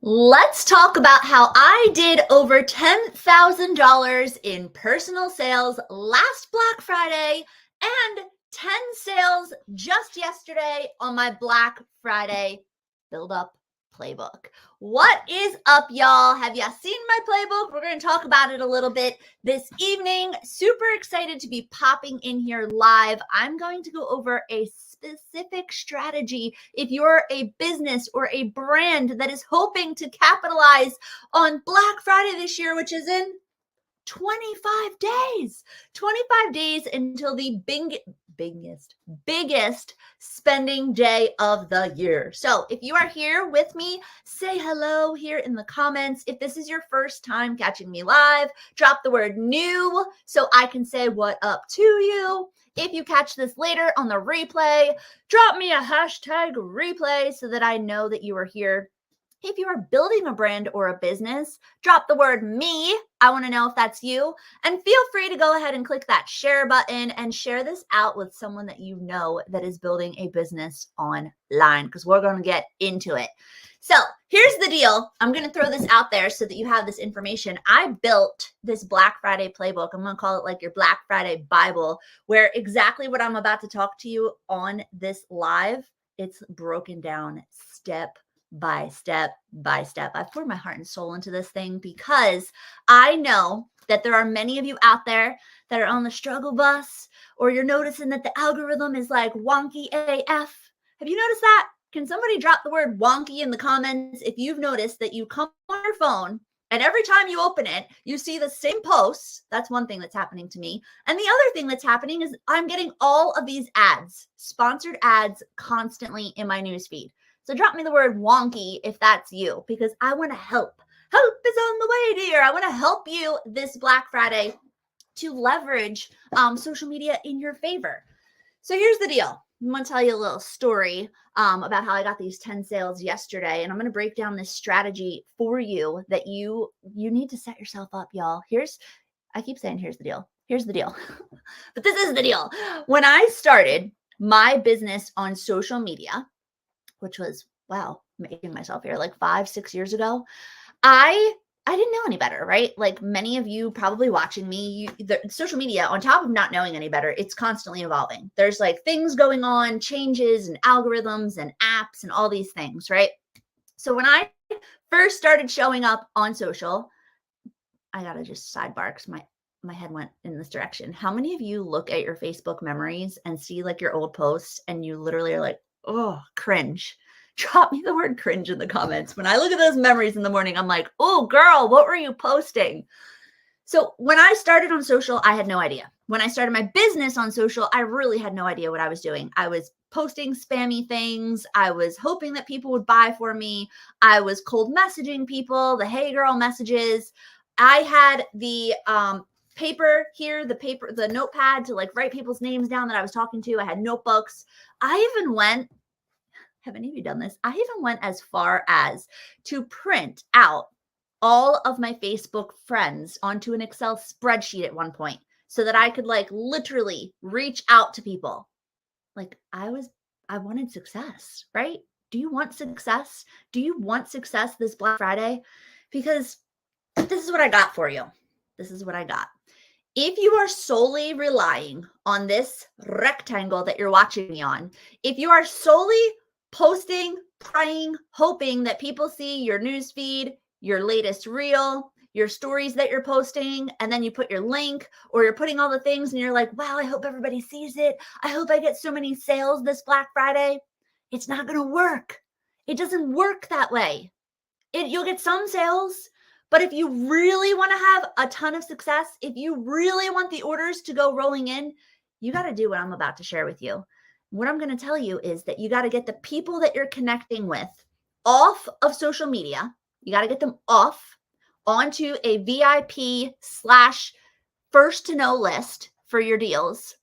Let's talk about how I did over $10,000 in personal sales last Black Friday and 10 sales just yesterday on my Black Friday Build Up Playbook. What is up, y'all? Have you seen my playbook? We're going to talk about it a little bit this evening. Super excited to be popping in here live. I'm going to go over a specific strategy if you're a business or a brand that is hoping to capitalize on Black Friday this year, which is in 25 days. 25 days until the biggest spending day of the year. So if you are here with me, say hello here in the comments. If this is your first time catching me live, drop the word new so I can say what up to you. If you catch this later on the replay, drop me a hashtag replay so that I know that you are here. If you are building a brand or a business, drop the word me. I want to know if that's you. And feel free to go ahead and click that share button and share this out with someone that you know that is building a business online, because we're going to get into it. So here's the deal. I'm going to throw this out there so that you have this information. I built this Black Friday playbook. I'm going to call it like your Black Friday Bible, where exactly what I'm about to talk to you on this live, it's broken down step by step by step. I've poured my heart and soul into this thing because I know that there are many of you out there that are on the struggle bus, or you're noticing that the algorithm is like wonky AF. Have you noticed that? Can somebody drop the word wonky in the comments if you've noticed that you come on your phone and every time you open it, you see the same posts? That's one thing that's happening to me. And the other thing that's happening is I'm getting all of these ads, sponsored ads, constantly in my newsfeed. So drop me the word wonky if that's you, because I want to help. Help is on the way, dear. I want to help you this Black Friday to leverage social media in your favor. So here's the deal. I'm going to tell you a little story about how I got these 10 sales yesterday, and I'm going to break down this strategy for you that you need to set yourself up, y'all. I keep saying here's the deal. Here's the deal. But this is the deal. When I started my business on social media, which was, wow, making myself here, like 5-6 years ago, I didn't know any better, right? Like many of you probably watching me, the social media, on top of not knowing any better, it's constantly evolving. There's like things going on, changes and algorithms and apps and all these things, right? So when I first started showing up on social, I gotta just sidebar because my head went in this direction. How many of you look at your Facebook memories and see like your old posts and you literally are like, oh, cringe? Drop me the word cringe in the comments. When I look at those memories in the morning, I'm like, oh, girl, what were you posting? So when I started on social, I had no idea. When I started my business on social, I really had no idea what I was doing. I was posting spammy things. I was hoping that people would buy for me. I was cold messaging people, the hey girl messages. I had the paper here, the notepad to like write people's names down that I was talking to. I had notebooks. Have any of you done this? I even went as far as to print out all of my Facebook friends onto an Excel spreadsheet at one point so that I could like literally reach out to people. Like I wanted success, right? Do you want success? Do you want success this Black Friday? Because this is what I got for you. This is what I got. If you are solely relying on this rectangle that you're watching me on, if you are solely posting, praying, hoping that people see your newsfeed, your latest reel, your stories that you're posting, and then you put your link or you're putting all the things and you're like, wow, I hope everybody sees it. I hope I get so many sales this Black Friday. It's not going to work. It doesn't work that way. You'll get some sales, but if you really want to have a ton of success, if you really want the orders to go rolling in, you got to do what I'm about to share with you. What I'm going to tell you is that you got to get the people that you're connecting with off of social media. You got to get them off onto a VIP / first to know list for your deals.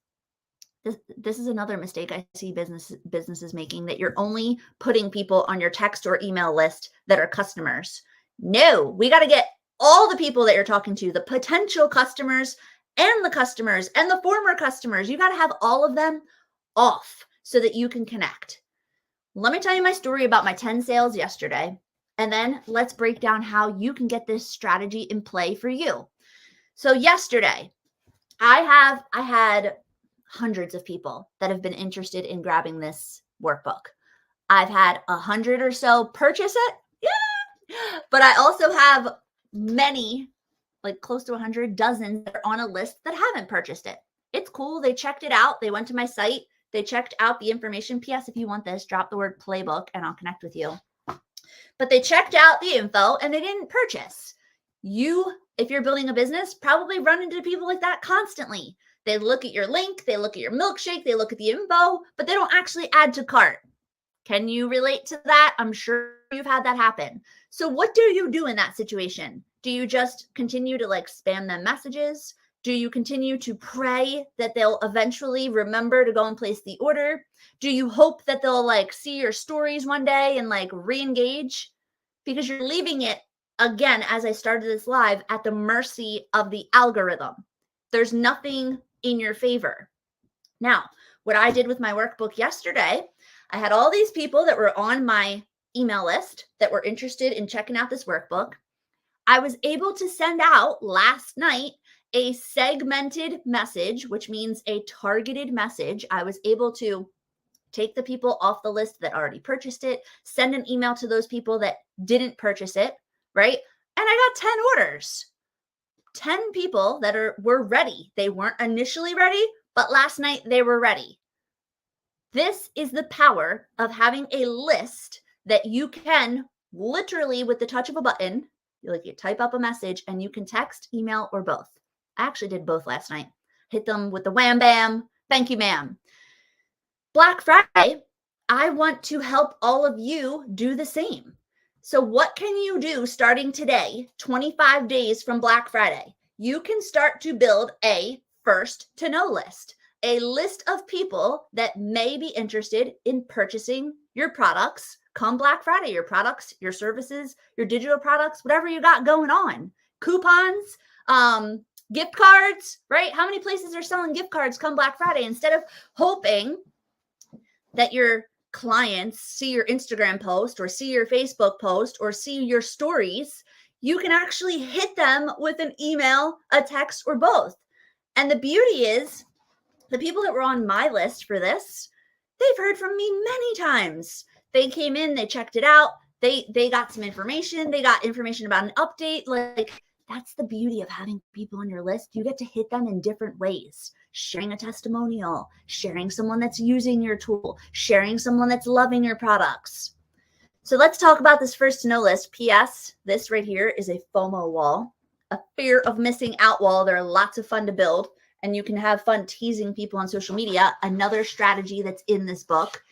This is another mistake I see businesses making, that you're only putting people on your text or email list that are customers. No, we got to get all the people that you're talking to, the potential customers and the former customers. You got to have all of them off so that you can connect. Let me tell you my story about my 10 sales yesterday. And then let's break down how you can get this strategy in play for you. So yesterday, I had hundreds of people that have been interested in grabbing this workbook. I've had 100 or so purchase it. Yeah. But I also have many, like close to 100, dozens that are on a list that haven't purchased it. It's cool. They checked it out. They went to my site. They checked out the information. P.S. If you want this, drop the word playbook and I'll connect with you. But they checked out the info and they didn't purchase. You, if you're building a business, probably run into people like that constantly. They look at your link, they look at your milkshake, they look at the info, but they don't actually add to cart. Can you relate to that? I'm sure you've had that happen. So what do you do in that situation? Do you just continue to like spam them messages? Do you continue to pray that they'll eventually remember to go and place the order? Do you hope that they'll like see your stories one day and like re-engage? Because you're leaving it, again, as I started this live, at the mercy of the algorithm. There's nothing in your favor. Now, what I did with my workbook yesterday, I had all these people that were on my email list that were interested in checking out this workbook. I was able to send out last night a segmented message, which means a targeted message. I was able to take the people off the list that already purchased it, send an email to those people that didn't purchase it, right? And I got 10 orders. 10 people that were ready. They weren't initially ready, but last night they were ready. This is the power of having a list that you can literally, with the touch of a button, you type up a message and you can text, email, or both. I actually did both last night. Hit them with the wham bam. Thank you, ma'am. Black Friday, I want to help all of you do the same. So what can you do starting today, 25 days from Black Friday? You can start to build a first to know list, a list of people that may be interested in purchasing your products come Black Friday, your products, your services, your digital products, whatever you got going on, coupons, gift cards, right? How many places are selling gift cards come Black Friday? Instead of hoping that your clients see your Instagram post or see your Facebook post or see your stories, you can actually hit them with an email, a text, or both. And the beauty is the people that were on my list for this, they've heard from me many times. They came in, they checked it out. They got some information. They got information about an update. Like, that's the beauty of having people on your list. You get to hit them in different ways. Sharing a testimonial, sharing someone that's using your tool, sharing someone that's loving your products. So let's talk about this first to know list. P.S. This right here is a FOMO wall, a fear of missing out wall. They're lots of fun to build, and you can have fun teasing people on social media. Another strategy that's in this book.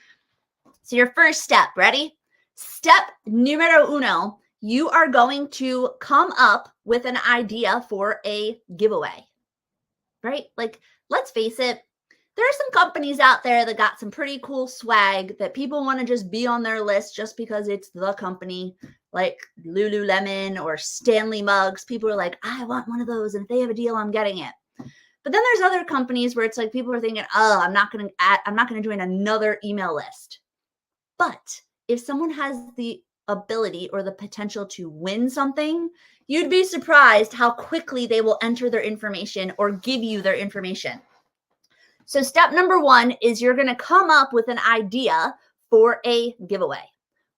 So your first step, ready? Step numero uno, you are going to come up with an idea for a giveaway, right? Like, let's face it, there are some companies out there that got some pretty cool swag that people want to just be on their list just because it's the company, like Lululemon or Stanley mugs. People are like, I want one of those, and if they have a deal, I'm getting it. But then there's other companies where it's like people are thinking, oh, I'm not going to join another email list. But if someone has the ability or the potential to win something, you'd be surprised how quickly they will enter their information or give you their information. So step number one is you're going to come up with an idea for a giveaway.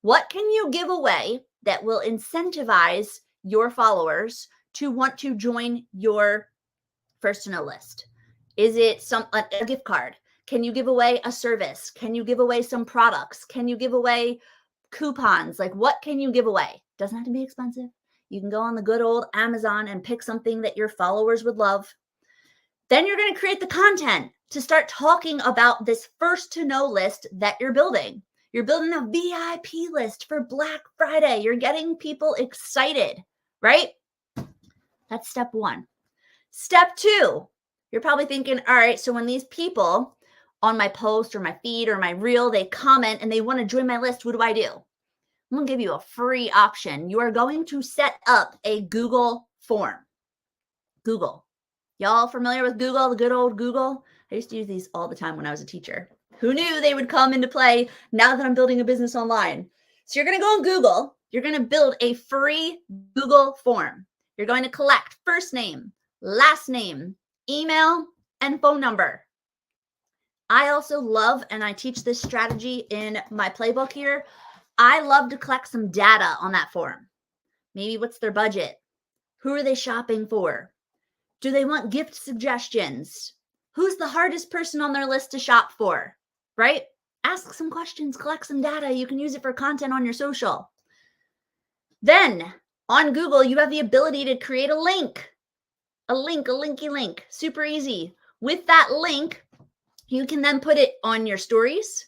What can you give away that will incentivize your followers to want to join your first to know list? Is it a gift card? Can you give away a service? Can you give away some products? Can you give away coupons? Like, what can you give away? Doesn't have to be expensive. You can go on the good old Amazon and pick something that your followers would love. Then you're going to create the content to start talking about this first to know list that you're building. You're building a VIP list for Black Friday. You're getting people excited, right? That's step one. Step two, you're probably thinking, all right, so when these people on my post or my feed or my reel, they comment and they want to join my list, what do I do? I'm going to give you a free option. You are going to set up a Google form. Google. Y'all familiar with Google, the good old Google? I used to use these all the time when I was a teacher. Who knew they would come into play now that I'm building a business online? So you're going to go on Google You're going to build a free Google form. You're going to collect first name, last name, email, and phone number. I also love, and I teach this strategy in my playbook here, I love to collect some data on that form. Maybe what's their budget? Who are they shopping for? Do they want gift suggestions? Who's the hardest person on their list to shop for, right? Ask some questions, collect some data. You can use it for content on your social. Then on Google, you have the ability to create a link, a linky link, super easy. With that link, you can then put it on your stories.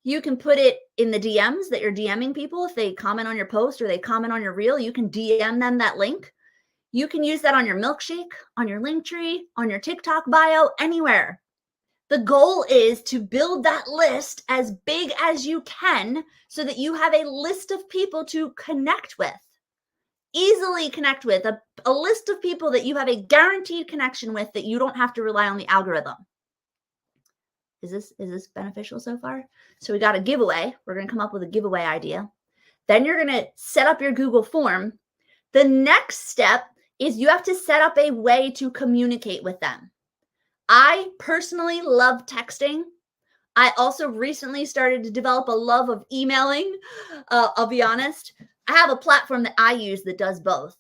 You can put it in the DMs that you're DMing people. If they comment on your post or they comment on your reel, you can DM them that link. You can use that on your milkshake, on your Linktree, on your TikTok bio, anywhere. The goal is to build that list as big as you can so that you have a list of people to connect with, easily connect with, a list of people that you have a guaranteed connection with that you don't have to rely on the algorithm. Is this beneficial so far? So we got a giveaway. We're going to come up with a giveaway idea. Then you're going to set up your Google form. The next step is you have to set up a way to communicate with them. I personally love texting. I also recently started to develop a love of emailing. I'll be honest. I have a platform that I use that does both.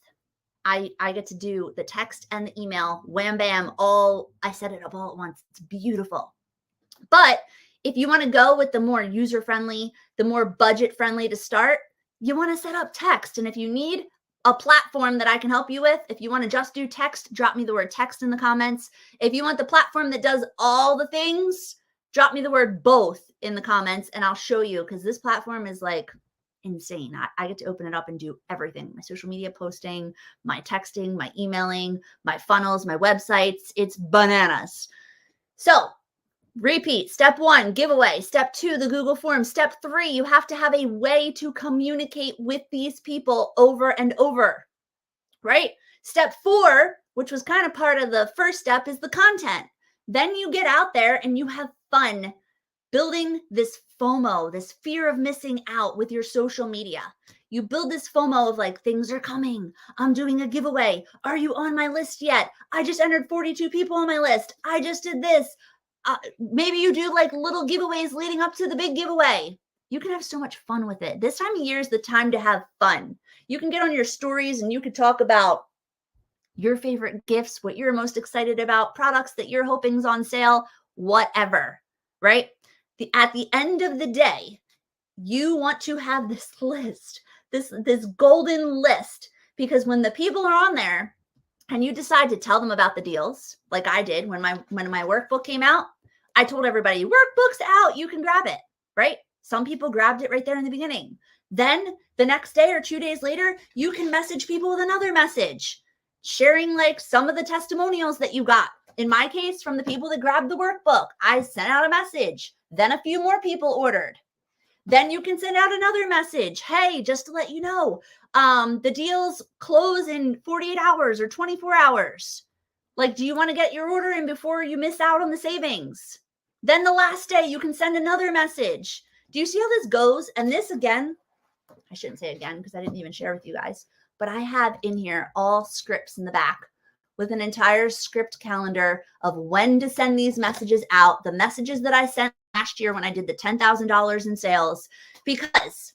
I get to do the text and the email, wham, bam, I set it up all at once. It's beautiful. But if you want to go with the more user-friendly, the more budget-friendly to start, you want to set up text. And if you need a platform that I can help you with, if you want to just do text, drop me the word text in the comments. If you want the platform that does all the things, drop me the word both in the comments and I'll show you, because this platform is like insane. I get to open it up and do everything. My social media posting, my texting, my emailing, my funnels, my websites. It's bananas. So repeat. Step 1, giveaway. Step 2, the Google form. Step 3, you have to have a way to communicate with these people over and over, right? Step 4, which was kind of part of the first step, is the content. Then you get out there and you have fun building this FOMO, this fear of missing out with your social media. You build this FOMO of like, things are coming. I'm doing a giveaway. Are you on my list yet? I just entered 42 people on my list. I just did this. Maybe you do like little giveaways leading up to the big giveaway. You can have so much fun with it. This time of year is the time to have fun. You can get on your stories and you can talk about your favorite gifts, what you're most excited about, products that you're hoping is on sale, whatever, right? At the end of the day, you want to have this list, this golden list, because when the people are on there, and you decide to tell them about the deals, like I did when my workbook came out, I told everybody, workbook's out, you can grab it, right? Some people grabbed it right there in the beginning. Then the next day or 2 days later, you can message people with another message, sharing like some of the testimonials that you got. In my case, from the people that grabbed the workbook, I sent out a message. Then a few more people ordered. Then you can send out another message. Hey, just to let you know, the deals close in 48 hours or 24 hours. Like, do you want to get your order in before you miss out on the savings? Then the last day, you can send another message. Do you see how this goes? And this again, I shouldn't say again because I didn't even share with you guys, but I have in here all scripts in the back with an entire script calendar of when to send these messages out, the messages that I sent last year when I did the $10,000 in sales, because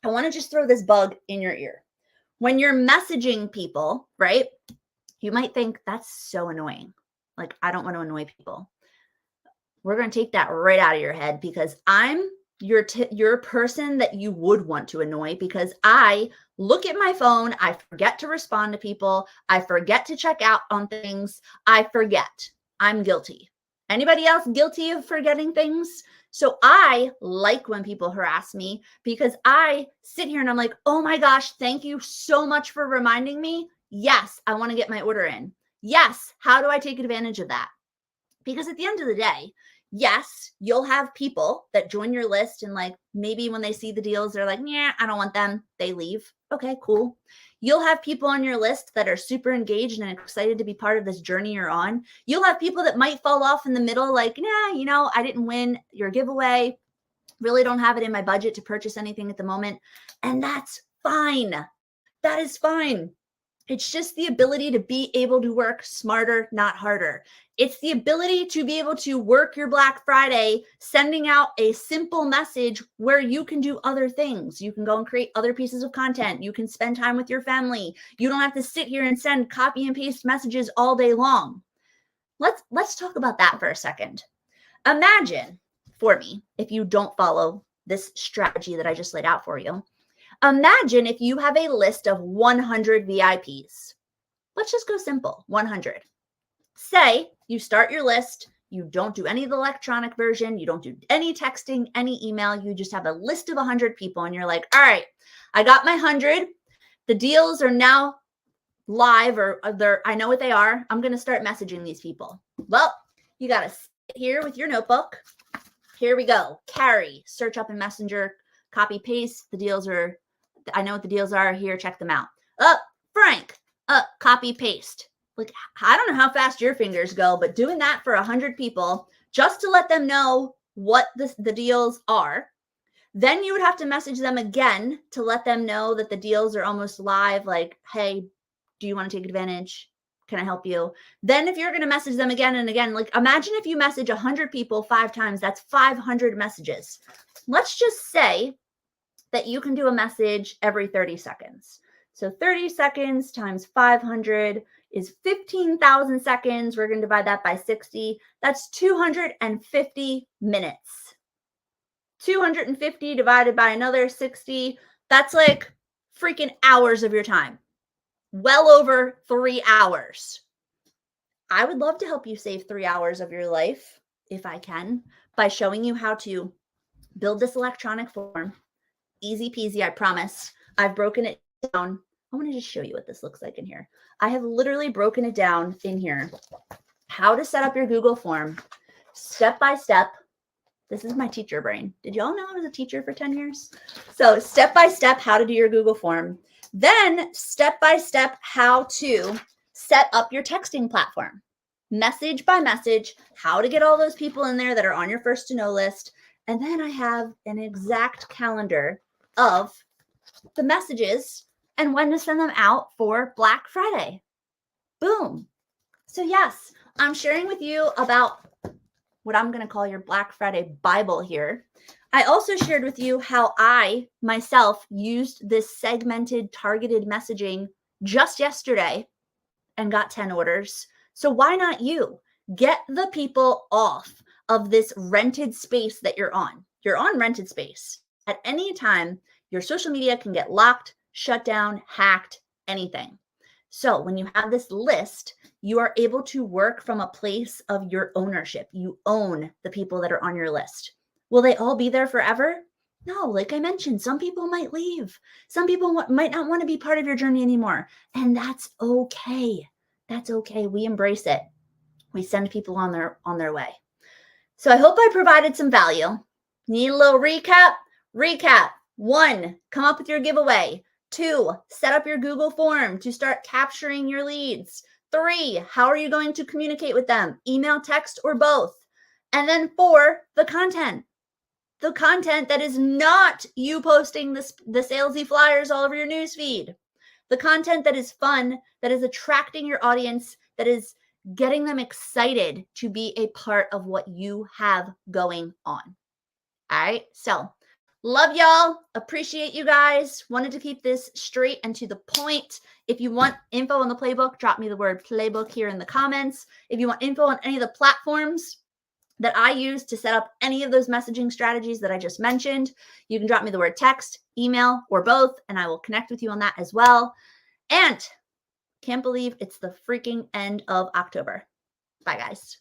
I want to just throw this bug in your ear. When you're messaging people, right, you might think that's so annoying. Like, I don't want to annoy people. We're going to take that right out of your head, because I'm your person that you would want to annoy, because I look at my phone, I forget to respond to people, I forget to check out on things, I forget. I'm guilty. Anybody else guilty of forgetting things? So I like when people harass me, because I sit here and I'm like, oh my gosh, thank you so much for reminding me. Yes, I want to get my order in. Yes, how do I take advantage of that? Because at the end of the day, yes, you'll have people that join your list and like maybe when they see the deals, they're like, yeah, I don't want them. They leave. Okay, cool. You'll have people on your list that are super engaged and excited to be part of this journey you're on. You'll have people that might fall off in the middle, like, nah, I didn't win your giveaway. Really don't have it in my budget to purchase anything at the moment. And that's fine. That is fine. It's just the ability to be able to work smarter, not harder. It's the ability to be able to work your Black Friday, sending out a simple message where you can do other things. You can go and create other pieces of content. You can spend time with your family. You don't have to sit here and send copy and paste messages all day long. Let's talk about that for a second. Imagine for me, if you don't follow this strategy that I just laid out for you, imagine if you have a list of 100 VIPs. Let's just go simple, 100. Say you start your list, you don't do any of the electronic version, you don't do any texting, any email, you just have a list of 100 people and you're like, all right, I got my 100. The deals are now live or I know what they are. I'm going to start messaging these people. Well, you got to sit here with your notebook. Here we go. Carrie, search up in Messenger, copy, paste. The deals are, I know what the deals are here. Check them out. Frank, copy, paste. Like, I don't know how fast your fingers go, but doing that for 100 people just to let them know what the deals are. Then you would have to message them again to let them know that the deals are almost live. Like, hey, do you want to take advantage? Can I help you? Then if you're going to message them again and again, like imagine if you message 100 people 5 times, that's 500 messages. Let's just say that you can do a message every 30 seconds. So 30 seconds times 500 is 15,000 seconds. We're going to divide that by 60. That's 250 minutes. 250 divided by another 60. That's like freaking hours of your time. Well over 3 hours. I would love to help you save 3 hours of your life, if I can, by showing you how to build this electronic form. Easy peasy, I promise. I've broken it down. I want to just show you what this looks like in here. I have literally broken it down in here. How to set up your Google form, step by step. This is my teacher brain. Did y'all know I was a teacher for 10 years? So step by step, how to do your Google form. Then step by step, how to set up your texting platform. Message by message, how to get all those people in there that are on your first to know list. And then I have an exact calendar of the messages and when to send them out for Black Friday. Boom. So yes, I'm sharing with you about what I'm going to call your Black Friday Bible here. I also shared with you how I myself used this segmented targeted messaging just yesterday and got 10 orders. So why not you? Get the people off of this rented space that you're on. You're on rented space. At any time, your social media can get locked, shut down, hacked, anything. So when you have this list, you are able to work from a place of your ownership. You own the people that are on your list. Will they all be there forever? No, like I mentioned, some people might leave. Some people might not want to be part of your journey anymore. And that's okay. That's okay. We embrace it. We send people on their way. So I hope I provided some value. Need a little recap? Recap. 1, come up with your giveaway. 2, set up your Google form to start capturing your leads. 3, how are you going to communicate with them? Email, text, or both? And then 4, the content. The content that is not you posting the salesy flyers all over your newsfeed. The content that is fun, that is attracting your audience, that is getting them excited to be a part of what you have going on. All right. So love y'all. Appreciate you guys. Wanted to keep this straight and to the point. If you want info on the playbook, drop me the word playbook here in the comments. If you want info on any of the platforms that I use to set up any of those messaging strategies that I just mentioned, you can drop me the word text, email, or both, and I will connect with you on that as well. And can't believe it's the freaking end of October. Bye, guys.